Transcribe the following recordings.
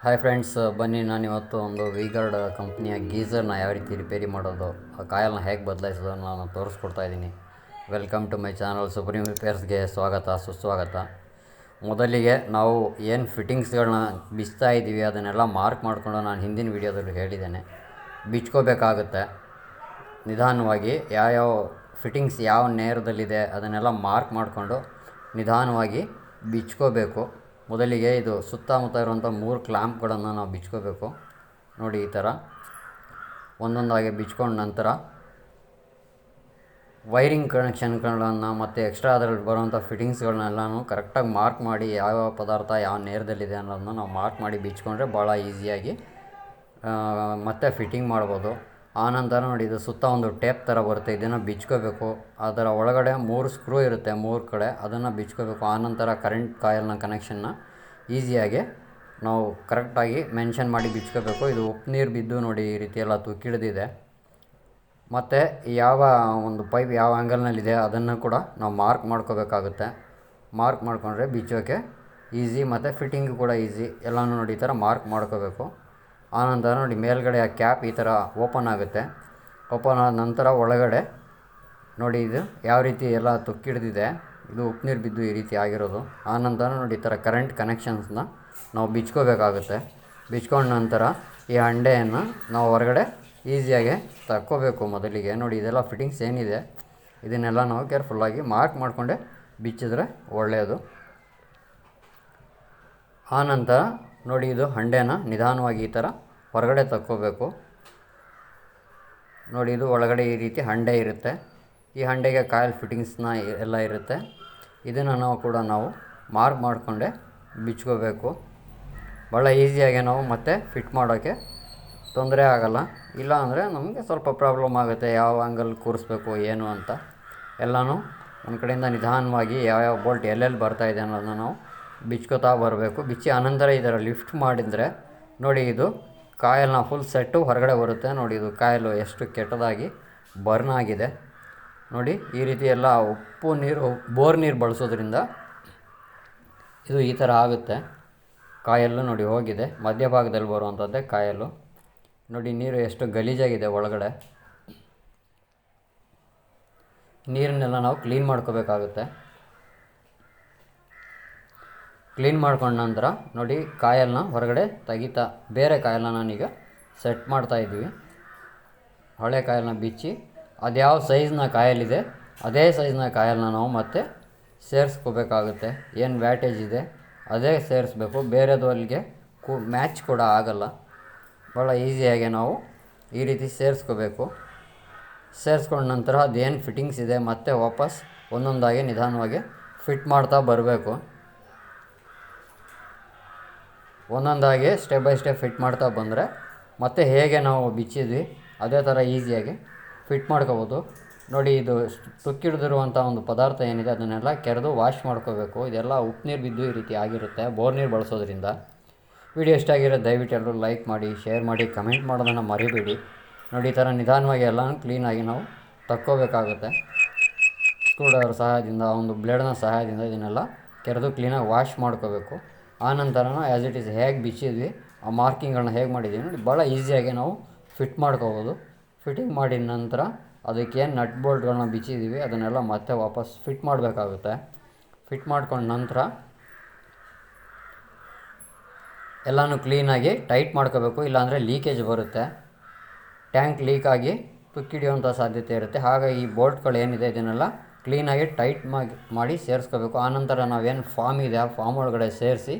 Hi friends, ಬನ್ನಿ ನಾನಿವತ್ತು ಒಂದು ವಿಗಾರ್ಡ್ ಕಂಪ್ನಿಯ ಗೀಝರ್ನ ಯಾವ ರೀತಿ ರಿಪೇರಿ ಮಾಡೋದು, ಆ ಕಾಯಲ್ನ ಹೇಗೆ ಬದಲಾಯಿಸೋದು ನಾನು ತೋರಿಸ್ಕೊಡ್ತಾ ಇದ್ದೀನಿ. Welcome to my channel supreme ರಿಪೇರ್ಸ್ಗೆ ಸ್ವಾಗತ ಸುಸ್ವಾಗತ. ಮೊದಲಿಗೆ ನಾವು ಏನು ಫಿಟ್ಟಿಂಗ್ಸ್ಗಳನ್ನ ಬಿಚ್ತಾ ಇದ್ದೀವಿ ಅದನ್ನೆಲ್ಲ ಮಾರ್ಕ್ ಮಾಡಿಕೊಂಡು ನಾನು ಹಿಂದಿನ ವೀಡಿಯೋದಲ್ಲಿ ಹೇಳಿದ್ದೇನೆ. ಬಿಚ್ಕೋಬೇಕಾಗುತ್ತೆ ನಿಧಾನವಾಗಿ. ಯಾವ್ಯಾವ ಫಿಟ್ಟಿಂಗ್ಸ್ ಯಾವ ನೇರದಲ್ಲಿದೆ ಅದನ್ನೆಲ್ಲ ಮಾರ್ಕ್ ಮಾಡಿಕೊಂಡು ನಿಧಾನವಾಗಿ ಬಿಚ್ಕೋಬೇಕು. ಮೊದಲಿಗೆ ಇದು ಸುತ್ತಮುತ್ತ ಇರುವಂಥ 3 ಕ್ಲ್ಯಾಂಪ್ಗಳನ್ನು ನಾವು ಬಿಚ್ಕೋಬೇಕು. ನೋಡಿ, ಈ ಥರ ಒಂದೊಂದಾಗಿ ಬಿಚ್ಕೊಂಡ ನಂತರ ವೈರಿಂಗ್ ಕನೆಕ್ಷನ್ಗಳನ್ನು ಮತ್ತು ಎಕ್ಸ್ಟ್ರಾ ಅದರಲ್ಲಿ ಬರುವಂಥ ಫಿಟ್ಟಿಂಗ್ಸ್ಗಳನ್ನೆಲ್ಲನೂ ಕರೆಕ್ಟಾಗಿ ಮಾರ್ಕ್ ಮಾಡಿ ಯಾವ್ಯಾವ ಪದಾರ್ಥ ಯಾವ ನೇರದಲ್ಲಿದೆ ಅನ್ನೋದನ್ನ ನಾವು ಮಾರ್ಕ್ ಮಾಡಿ ಬಿಚ್ಕೊಂಡ್ರೆ ಭಾಳ ಈಸಿಯಾಗಿ ಮತ್ತೆ ಫಿಟ್ಟಿಂಗ್ ಮಾಡ್ಬೋದು. ಆನಂತರ ನೋಡಿ, ಇದು ಸುತ್ತ ಒಂದು ಟೇಪ್ ಥರ ಬರುತ್ತೆ, ಇದನ್ನು ಬಿಚ್ಕೋಬೇಕು. ಅದರ ಒಳಗಡೆ 3 ಸ್ಕ್ರೂ ಇರುತ್ತೆ, 3 ಕಡೆ ಅದನ್ನು ಬಿಚ್ಕೋಬೇಕು. ಆನಂತರ ಕರೆಂಟ್ ಕಾಯಲ್ನ ಕನೆಕ್ಷನ್ನ ಈಸಿಯಾಗಿ ನಾವು ಕರೆಕ್ಟಾಗಿ ಮೆನ್ಷನ್ ಮಾಡಿ ಬಿಚ್ಕೋಬೇಕು. ಇದು ಉಪ್ಪು ನೀರು ಬಿದ್ದು ನೋಡಿ ಈ ರೀತಿ ಎಲ್ಲ ತುಕ್ಕಿಡ್ದಿದೆ. ಮತ್ತು ಯಾವ ಒಂದು ಪೈಪ್ ಯಾವ ಆ್ಯಂಗಲ್ನಲ್ಲಿದೆ ಅದನ್ನು ಕೂಡ ನಾವು ಮಾರ್ಕ್ ಮಾಡ್ಕೋಬೇಕಾಗುತ್ತೆ. ಮಾರ್ಕ್ ಮಾಡಿಕೊಂಡ್ರೆ ಬಿಚ್ಚೋಕ್ಕೆ ಈಸಿ ಮತ್ತು ಫಿಟ್ಟಿಂಗು ಕೂಡ ಈಸಿ. ಎಲ್ಲನೂ ನೋಡಿ ಈ ಥರ ಮಾರ್ಕ್ ಮಾಡ್ಕೋಬೇಕು. ಆನಂತರ ನೋಡಿ, ಮೇಲ್ಗಡೆ ಆ ಕ್ಯಾಪ್ ಈ ಥರ ಓಪನ್ ಆಗುತ್ತೆ. ಓಪನ್ ಆದ ನಂತರ ಒಳಗಡೆ ನೋಡಿ ಇದು ಯಾವ ರೀತಿ ಎಲ್ಲ ತುಕ್ಕಿಡ್ದಿದೆ, ಇದು ಉಪ್ಪು ನೀರು ಬಿದ್ದು ಈ ರೀತಿ ಆಗಿರೋದು. ಆನಂತರ ನೋಡಿ, ಈ ಥರ ಕರೆಂಟ್ ಕನೆಕ್ಷನ್ಸ್ನ ನಾವು ಬಿಚ್ಕೋಬೇಕಾಗುತ್ತೆ. ಬಿಚ್ಕೊಂಡ ನಂತರ ಈ ಹಂಡೆಯನ್ನು ನಾವು ಹೊರಗಡೆ ಈಸಿಯಾಗಿ ತಕ್ಕೋಬೇಕು. ಮೊದಲಿಗೆ ನೋಡಿ, ಇದೆಲ್ಲ ಫಿಟ್ಟಿಂಗ್ಸ್ ಏನಿದೆ ಇದನ್ನೆಲ್ಲ ನಾವು ಕೇರ್ಫುಲ್ಲಾಗಿ ಮಾರ್ಕ್ ಮಾಡಿಕೊಂಡೆ ಬಿಚ್ಚಿದ್ರೆ ಒಳ್ಳೆಯದು. ಆನಂತರ ನೋಡಿ, ಇದು ಹಂಡೆನ ನಿಧಾನವಾಗಿ ಈ ಥರ ಹೊರಗಡೆ ತಕ್ಕೋಬೇಕು. ನೋಡಿ, ಇದು ಒಳಗಡೆ ಈ ರೀತಿ ಹಂಡೆ ಇರುತ್ತೆ. ಈ ಹಂಡೆಗೆ ಕಾಯಿಲ್ ಫಿಟ್ಟಿಂಗ್ಸ್ನ ಎಲ್ಲ ಇರುತ್ತೆ. ಇದನ್ನು ನಾವು ಮಾರ್ಕ್ ಮಾಡಿಕೊಂಡೆ ಬಿಚ್ಕೋಬೇಕು. ಭಾಳ ಈಸಿಯಾಗಿ ನಾವು ಮತ್ತೆ ಫಿಟ್ ಮಾಡೋಕ್ಕೆ ತೊಂದರೆ ಆಗೋಲ್ಲ. ಇಲ್ಲ ಅಂದರೆ ನಮಗೆ ಸ್ವಲ್ಪ ಪ್ರಾಬ್ಲಮ್ ಆಗುತ್ತೆ, ಯಾವ ಆ್ಯಂಗಲ್ ಕೂರಿಸ್ಬೇಕು ಏನು ಅಂತ. ಎಲ್ಲನೂ ಒಂದು ಕಡೆಯಿಂದ ನಿಧಾನವಾಗಿ ಯಾವ್ಯಾವ ಬೋಲ್ಟ್ ಎಲ್ಲೆಲ್ಲಿ ಬರ್ತಾಯಿದೆ ಅನ್ನೋದನ್ನ ನಾವು ಬಿಚ್ಕೋತಾ ಬರಬೇಕು. ಬಿಚ್ಚಿ ಆನಂತರ ಈ ಥರ ಲಿಫ್ಟ್ ಮಾಡಿದರೆ ನೋಡಿ, ಇದು ಕಾಯಲ್ನ ಫುಲ್ ಸೆಟ್ಟು ಹೊರಗಡೆ ಬರುತ್ತೆ. ನೋಡಿ, ಇದು ಕಾಯಲು ಎಷ್ಟು ಕೆಟ್ಟದಾಗಿ ಬರ್ನ್ ಆಗಿದೆ. ನೋಡಿ, ಈ ರೀತಿ ಎಲ್ಲ ಉಪ್ಪು ನೀರು ಬೋರ್ ನೀರು ಬಳಸೋದ್ರಿಂದ ಇದು ಈ ಥರ ಆಗುತ್ತೆ. ಕಾಯಲ್ಲು ನೋಡಿ ಹೋಗಿದೆ, ಮಧ್ಯಭಾಗದಲ್ಲಿ ಬರುವಂಥದ್ದೇ ಕಾಯಲ್ಲು. ನೋಡಿ, ನೀರು ಎಷ್ಟು ಗಲೀಜಾಗಿದೆ ಒಳಗಡೆ. ನೀರನ್ನೆಲ್ಲ ನಾವು ಕ್ಲೀನ್ ಮಾಡ್ಕೋಬೇಕಾಗುತ್ತೆ. ಕ್ಲೀನ್ ಮಾಡ್ಕೊಂಡ ನಂತರ ನೋಡಿ, ಕಾಯಲ್ನ ಹೊರಗಡೆ ತೆಗಿತಾ ಬೇರೆ ಕಾಯಲ್ನ ನಾನೀಗ ಸೆಟ್ ಮಾಡ್ತಾಯಿದ್ವಿ. ಹಳೆ ಕಾಯಲ್ನ ಬಿಚ್ಚಿ ಅದ್ಯಾವ ಸೈಜ್ನ ಕಾಯಲಿದೆ ಅದೇ ಸೈಜ್ನ ಕಾಯಲ್ನ ನಾವು ಮತ್ತೆ ಸೇರಿಸ್ಕೋಬೇಕಾಗುತ್ತೆ. ಏನು ವ್ಯಾಟೇಜ್ ಇದೆ ಅದೇ ಸೇರಿಸ್ಬೇಕು, ಬೇರೆದು ಅಲ್ಲಿಗೆ ಮ್ಯಾಚ್ ಕೂಡ ಆಗಲ್ಲ. ಭಾಳ ಈಸಿಯಾಗಿ ನಾವು ಈ ರೀತಿ ಸೇರಿಸ್ಕೋಬೇಕು. ಸೇರಿಸ್ಕೊಂಡ ನಂತರ ಅದೇನು ಫಿಟ್ಟಿಂಗ್ಸ್ ಇದೆ ಮತ್ತೆ ವಾಪಸ್ ಒಂದೊಂದಾಗಿ ನಿಧಾನವಾಗಿ ಫಿಟ್ ಮಾಡ್ತಾ ಬರಬೇಕು. ಒಂದೊಂದಾಗಿ ಸ್ಟೆಪ್ ಬೈ ಸ್ಟೆಪ್ ಫಿಟ್ ಮಾಡ್ತಾ ಬಂದರೆ ಮತ್ತೆ ಹೇಗೆ ನಾವು ಬಿಚ್ಚಿದ್ವಿ ಅದೇ ಥರ ಈಸಿಯಾಗಿ ಫಿಟ್ ಮಾಡ್ಕೋಬೋದು. ನೋಡಿ, ಇದು ತುಕ್ಕಿಡ್ದಿರುವಂಥ ಒಂದು ಪದಾರ್ಥ ಏನಿದೆ ಅದನ್ನೆಲ್ಲ ಕೆರೆದು ವಾಶ್ ಮಾಡ್ಕೋಬೇಕು. ಇದೆಲ್ಲ ಉಪ್ಪು ನೀರು ಬಿದ್ದು ಈ ರೀತಿ ಆಗಿರುತ್ತೆ ಬೋರ್ ನೀರು ಬಳಸೋದ್ರಿಂದ. ವಿಡಿಯೋ ಇಷ್ಟ ಆಗಿರೋ ದಯವಿಟ್ಟು ಎಲ್ಲರೂ ಲೈಕ್ ಮಾಡಿ, ಶೇರ್ ಮಾಡಿ, ಕಮೆಂಟ್ ಮಾಡೋದನ್ನು ಮರಿಬೇಡಿ. ನೋಡಿ, ಈ ಥರ ನಿಧಾನವಾಗಿ ಎಲ್ಲನೂ ಕ್ಲೀನಾಗಿ ನಾವು ತಕ್ಕೋಬೇಕಾಗುತ್ತೆ. ಸ್ಕ್ರೂಡ್ರೈವರ್ ಸಹಾಯದಿಂದ, ಒಂದು ಬ್ಲೇಡ್ನ ಸಹಾಯದಿಂದ ಇದನ್ನೆಲ್ಲ ಕೆರೆದು ಕ್ಲೀನಾಗಿ ವಾಶ್ ಮಾಡ್ಕೋಬೇಕು. ಆನಂತರ ಆ್ಯಸ್ ಇಟ್ ಈಸ್ ಹೇಗೆ ಬಿಚ್ಚಿದ್ವಿ ಆ ಮಾರ್ಕಿಂಗ್ಗಳನ್ನ ಹೇಗೆ ಮಾಡಿದ್ದೀವಿ ನೋಡಿ, ಭಾಳ ಈಸಿಯಾಗಿ ನಾವು ಫಿಟ್ ಮಾಡ್ಕೋಬೋದು. ಫಿಟ್ಟಿಂಗ್ ಮಾಡಿದ ನಂತರ ಅದಕ್ಕೇನು ನಟ್ ಬೋಲ್ಟ್ಗಳನ್ನ ಬಿಚ್ಚಿದ್ದೀವಿ ಅದನ್ನೆಲ್ಲ ಮತ್ತೆ ವಾಪಸ್ ಫಿಟ್ ಮಾಡಬೇಕಾಗುತ್ತೆ. ಫಿಟ್ ಮಾಡ್ಕೊಂಡ ನಂತರ ಎಲ್ಲನೂ ಕ್ಲೀನಾಗಿ ಟೈಟ್ ಮಾಡ್ಕೋಬೇಕು. ಇಲ್ಲಾಂದರೆ ಲೀಕೇಜ್ ಬರುತ್ತೆ, ಟ್ಯಾಂಕ್ ಲೀಕಾಗಿ ತುಕ್ಕಿಡಿಯುವಂಥ ಸಾಧ್ಯತೆ ಇರುತ್ತೆ. ಹಾಗಾಗಿ ಈ ಬೋಲ್ಟ್ಗಳು ಏನಿದೆ ಇದನ್ನೆಲ್ಲ ಕ್ಲೀನಾಗಿ ಟೈಟ್ ಮಾಡಿ ಸೇರಿಸ್ಕೋಬೇಕು. ಆನಂತರ ನಾವೇನು ಫಾರ್ಮ್ ಇದೆ ಆ ಫಾರ್ಮ್ ಒಳಗಡೆ ಸೇರಿಸಿ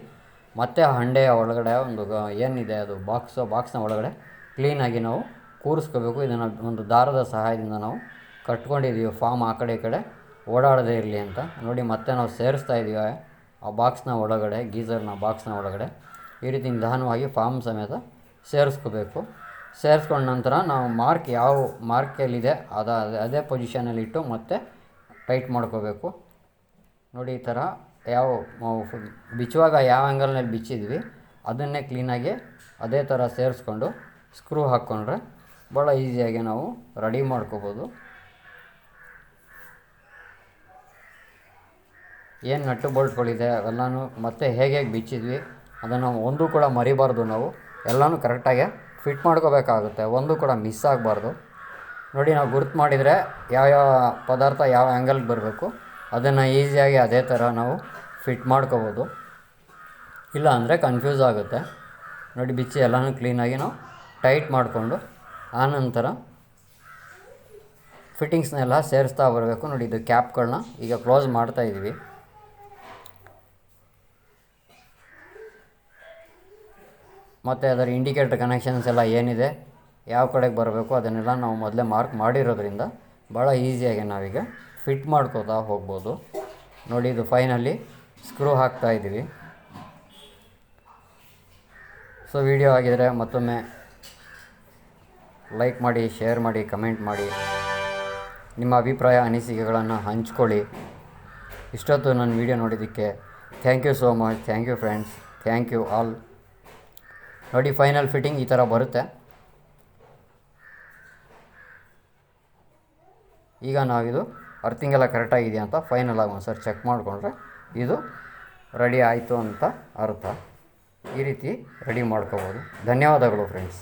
ಮತ್ತೆ ಆ ಹಂಡೆಯ ಒಳಗಡೆ ಒಂದು ಏನಿದೆ ಅದು ಬಾಕ್ಸ್ನ ಒಳಗಡೆ ಕ್ಲೀನಾಗಿ ನಾವು ಕೂರಿಸ್ಕೋಬೇಕು. ಇದನ್ನು ಒಂದು ದಾರದ ಸಹಾಯದಿಂದ ನಾವು ಕಟ್ಕೊಂಡಿದ್ದೀವಿ, ಫಾರ್ಮ್ ಆ ಕಡೆ ಈ ಕಡೆ ಓಡಾಡದೇ ಇರಲಿ ಅಂತ. ನೋಡಿ, ಮತ್ತೆ ನಾವು ಸೇರಿಸ್ತಾ ಇದ್ದೀವಿ ಆ ಬಾಕ್ಸ್ನ ಒಳಗಡೆ, ಗೀಝರ್ನ ಬಾಕ್ಸ್ನ ಒಳಗಡೆ ಈ ರೀತಿ ನಿಧಾನವಾಗಿ ಫಾರ್ಮ್ ಸಮೇತ ಸೇರಿಸ್ಕೋಬೇಕು. ಸೇರಿಸ್ಕೊಂಡ ನಂತರ ನಾವು ಯಾವ ಮಾರ್ಕಲ್ಲಿದೆ ಅದೇ ಪೊಸಿಷನಲ್ಲಿಟ್ಟು ಮತ್ತೆ ಟೈಟ್ ಮಾಡ್ಕೋಬೇಕು. ನೋಡಿ, ಈ ಥರ ಬಿಚ್ಚುವಾಗ ಯಾವ ಆ್ಯಂಗಲ್ನಲ್ಲಿ ಬಿಚ್ಚಿದ್ವಿ ಅದನ್ನೇ ಕ್ಲೀನಾಗಿ ಅದೇ ಥರ ಸೇರಿಸ್ಕೊಂಡು ಸ್ಕ್ರೂ ಹಾಕ್ಕೊಂಡ್ರೆ ಭಾಳ ಈಸಿಯಾಗಿ ನಾವು ರೆಡಿ ಮಾಡ್ಕೋಬೋದು. ಏನು ನಟ್ಟು ಬೋಲ್ಟ್ಗಳಿದೆ ಅವೆಲ್ಲನೂ ಮತ್ತೆ ಹೇಗೆ ಬಿಚ್ಚಿದ್ವಿ ಅದನ್ನು ಒಂದು ಕೂಡ ಮರಿಬಾರ್ದು. ನಾವು ಎಲ್ಲನೂ ಕರೆಕ್ಟಾಗಿ ಫಿಟ್ ಮಾಡ್ಕೋಬೇಕಾಗುತ್ತೆ, ಒಂದು ಕೂಡ ಮಿಸ್ ಆಗಬಾರ್ದು. ನೋಡಿ, ನಾವು ಗುರ್ತು ಮಾಡಿದರೆ ಯಾವ್ಯಾವ ಪದಾರ್ಥ ಯಾವ ಆ್ಯಂಗಲ್ಗೆ ಬರಬೇಕು ಅದನ್ನು ಈಸಿಯಾಗಿ ಅದೇ ಥರ ನಾವು ಫಿಟ್ ಮಾಡ್ಕೋಬೋದು. ಇಲ್ಲ ಅಂದರೆ ಕನ್ಫ್ಯೂಸ್ ಆಗುತ್ತೆ. ನೋಡಿ, ಬಿಚ್ಚಿ ಎಲ್ಲನೂ ಕ್ಲೀನಾಗಿ ನಾವು ಟೈಟ್ ಮಾಡಿಕೊಂಡು ಆನಂತರ ಫಿಟ್ಟಿಂಗ್ಸ್ನೆಲ್ಲ ಸೇರಿಸ್ತಾ ಬರಬೇಕು. ನೋಡಿ, ಇದು ಕ್ಯಾಪ್ಗಳನ್ನ ಈಗ ಕ್ಲೋಸ್ ಮಾಡ್ತಾಯಿದ್ದೀವಿ. ಮತ್ತು ಅದರ ಇಂಡಿಕೇಟರ್ ಕನೆಕ್ಷನ್ಸ್ ಎಲ್ಲ ಏನಿದೆ, ಯಾವ ಕಡೆಗೆ ಬರಬೇಕು ಅದನ್ನೆಲ್ಲ ನಾವು ಮೊದಲೇ ಮಾರ್ಕ್ ಮಾಡಿರೋದ್ರಿಂದ ಭಾಳ ಈಸಿಯಾಗಿ ನಾವೀಗ ಫಿಟ್ ಮಾಡ್ಕೋತಾ ಹೋಗ್ಬೋದು. ನೋಡಿ, ಇದು ಫೈನಲಿ ಸ್ಕ್ರೂ ಹಾಕ್ತಾಯಿದ್ದೀವಿ. ಸೊ ವಿಡಿಯೋ ಆಗಿದರೆ ಮತ್ತೊಮ್ಮೆ ಲೈಕ್ ಮಾಡಿ, ಶೇರ್ ಮಾಡಿ, ಕಮೆಂಟ್ ಮಾಡಿ, ನಿಮ್ಮ ಅಭಿಪ್ರಾಯ ಅನಿಸಿಕೆಗಳನ್ನು ಹಂಚ್ಕೊಳ್ಳಿ. ಇಷ್ಟೊತ್ತು ನನ್ನ ವಿಡಿಯೋ ನೋಡಿದ್ದಕ್ಕೆ thank you so much. Thank you friends, thank you all. ನೋಡಿ, ಫೈನಲ್ ಫಿಟ್ಟಿಂಗ್ ಈ ಥರ ಬರುತ್ತೆ. ಈಗ ನಾವಿದು ಅರ್ಥಿಂಗ್ ಎಲ್ಲ ಕರೆಕ್ಟಾಗಿದೆಯಾ ಅಂತ ಫೈನಲ್ ಆಗಿ ಒಂದು ಸರಿ ಚೆಕ್ ಮಾಡಿಕೊಂಡ್ರೆ ಇದು ರೆಡಿ ಆಯಿತು ಅಂತ ಅರ್ಥ. ಈ ರೀತಿ ರೆಡಿ ಮಾಡ್ಕೋಬೋದು. ಧನ್ಯವಾದಗಳು ಫ್ರೆಂಡ್ಸ್.